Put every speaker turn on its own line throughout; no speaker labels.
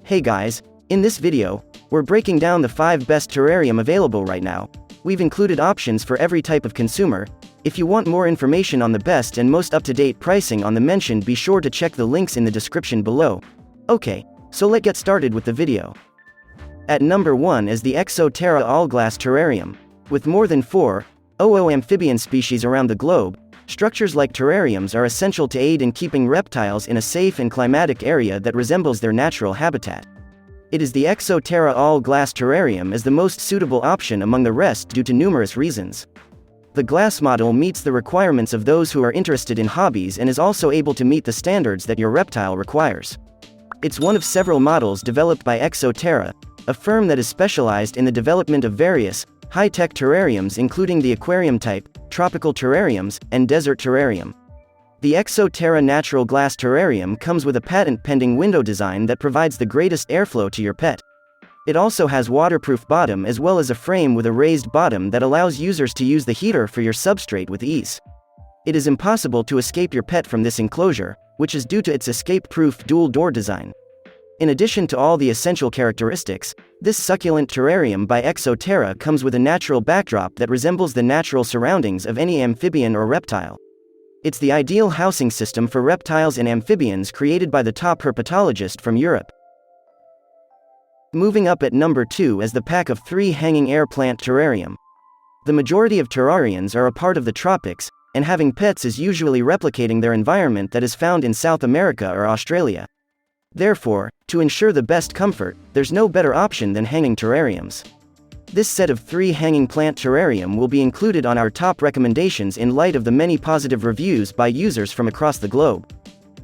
Hey guys, in this video, we're breaking down the 5 best terrarium available right now. We've included options for every type of consumer. If you want more information on the best and most up-to-date pricing on the mentioned, be sure to check the links in the description below. Okay, so let's get started with the video. At number 1 is the Exo Terra Allglass Terrarium. With more than 4,000 amphibian species around the globe, structures like terrariums are essential to aid in keeping reptiles in a safe and climatic area that resembles their natural habitat. It is the Exo Terra All-Glass Terrarium as the most suitable option among the rest due to numerous reasons. The glass model meets the requirements of those who are interested in hobbies and is also able to meet the standards that your reptile requires. It's one of several models developed by Exo Terra, a firm that is specialized in the development of various high-tech terrariums including the aquarium type, tropical terrariums, and desert terrarium. The Exo Terra Natural Glass Terrarium comes with a patent-pending window design that provides the greatest airflow to your pet. It also has waterproof bottom as well as a frame with a raised bottom that allows users to use the heater for your substrate with ease. It is impossible to escape your pet from this enclosure, which is due to its escape-proof dual-door design. In addition to all the essential characteristics, this succulent terrarium by Exo Terra comes with a natural backdrop that resembles the natural surroundings of any amphibian or reptile. It's the ideal housing system for reptiles and amphibians created by the top herpetologist from Europe. Moving up at number 2 is the pack of 3 hanging air plant terrarium. The majority of terrarians are a part of the tropics, and having pets is usually replicating their environment that is found in South America or Australia. Therefore, to ensure the best comfort, there's no better option than hanging terrariums. This set of 3 hanging plant terrarium will be included on our top recommendations in light of the many positive reviews by users from across the globe.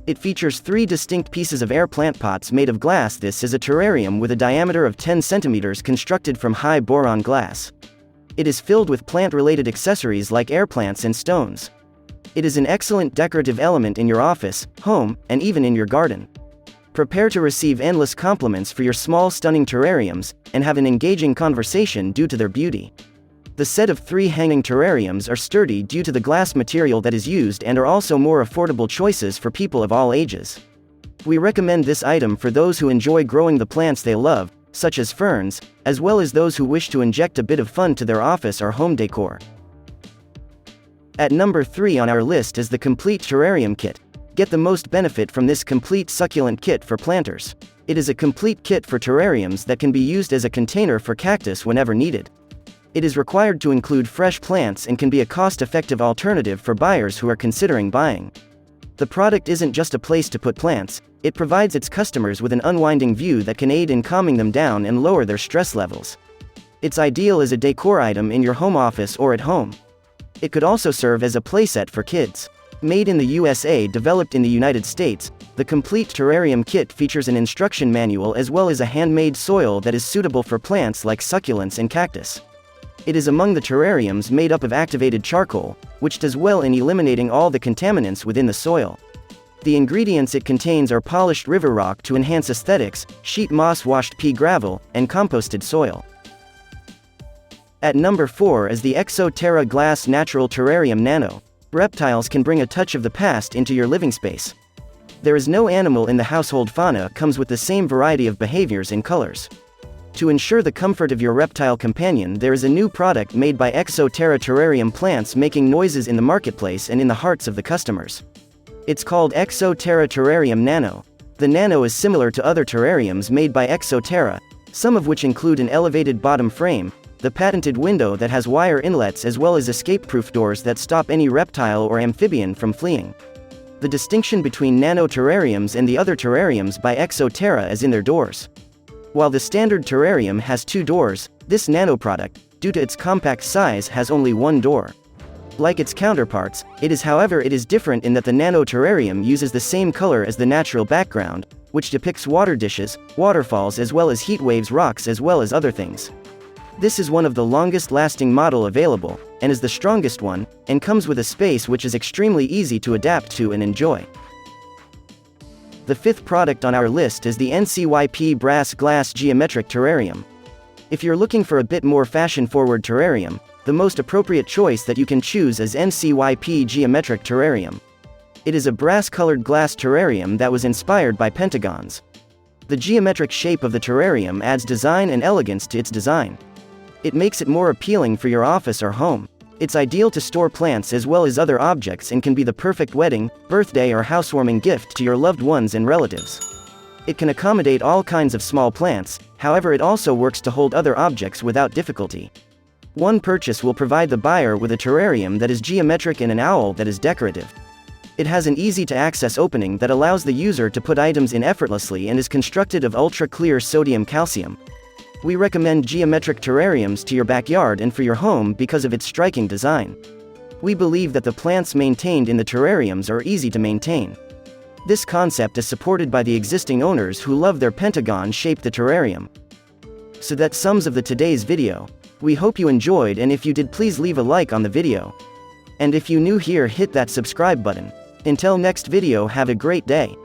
It features 3 distinct pieces of air plant pots made of glass. This is a terrarium with a diameter of 10 centimeters constructed from high boron glass. It is filled with plant-related accessories like air plants and stones. It is an excellent decorative element in your office, home, and even in your garden. Prepare to receive endless compliments for your small stunning terrariums, and have an engaging conversation due to their beauty. The set of 3 hanging terrariums are sturdy due to the glass material that is used and are also more affordable choices for people of all ages. We recommend this item for those who enjoy growing the plants they love, such as ferns, as well as those who wish to inject a bit of fun to their office or home decor. At number 3 on our list is the Complete Terrarium Kit. Get the most benefit from this complete succulent kit for planters. It is a complete kit for terrariums that can be used as a container for cactus whenever needed. It is required to include fresh plants and can be a cost-effective alternative for buyers who are considering buying. The product isn't just a place to put plants, it provides its customers with an unwinding view that can aid in calming them down and lower their stress levels. It's ideal as a decor item in your home office or at home. It could also serve as a playset for kids. Made in the USA, developed in the United States, the Complete Terrarium Kit features an instruction manual as well as a handmade soil that is suitable for plants like succulents and cactus. It is among the terrariums made up of activated charcoal, which does well in eliminating all the contaminants within the soil. The ingredients it contains are polished river rock to enhance aesthetics, sheet moss-washed pea gravel, and composted soil. At number 4 is the Exo Terra Glass Natural Terrarium Nano. Reptiles can bring a touch of the past into your living space. There is no animal in the household fauna comes with the same variety of behaviors and colors. To ensure the comfort of your reptile companion, there is a new product made by Exo Terra Terrarium plants making noises in the marketplace and in the hearts of the customers. It's called Exo Terra Terrarium Nano. The Nano is similar to other terrariums made by Exo Terra, some of which include an elevated bottom frame, the patented window that has wire inlets as well as escape-proof doors that stop any reptile or amphibian from fleeing. The distinction between nano terrariums and the other terrariums by Exo Terra is in their doors. While the standard terrarium has 2 doors, this nano product, due to its compact size, has only 1 door. Like its counterparts, it is different in that the nano terrarium uses the same color as the natural background, which depicts water dishes, waterfalls as well as heat waves, rocks as well as other things. This is one of the longest-lasting model available, and is the strongest one, and comes with a space which is extremely easy to adapt to and enjoy. The 5th product on our list is the NCYP Brass Glass Geometric Terrarium. If you're looking for a bit more fashion-forward terrarium, the most appropriate choice that you can choose is NCYP Geometric Terrarium. It is a brass-colored glass terrarium that was inspired by pentagons. The geometric shape of the terrarium adds design and elegance to its design. It makes it more appealing for your office or home. It's ideal to store plants as well as other objects and can be the perfect wedding, birthday or housewarming gift to your loved ones and relatives. It can accommodate all kinds of small plants, however it also works to hold other objects without difficulty. One purchase will provide the buyer with a terrarium that is geometric and an owl that is decorative. It has an easy-to-access opening that allows the user to put items in effortlessly and is constructed of ultra-clear sodium calcium. We recommend geometric terrariums to your backyard and for your home because of its striking design. We believe that the plants maintained in the terrariums are easy to maintain. This concept is supported by the existing owners who love their pentagon-shaped terrarium. So that sums of today's video. We hope you enjoyed, and if you did, please leave a like on the video. And if you new here, hit that subscribe button. Until next video, have a great day.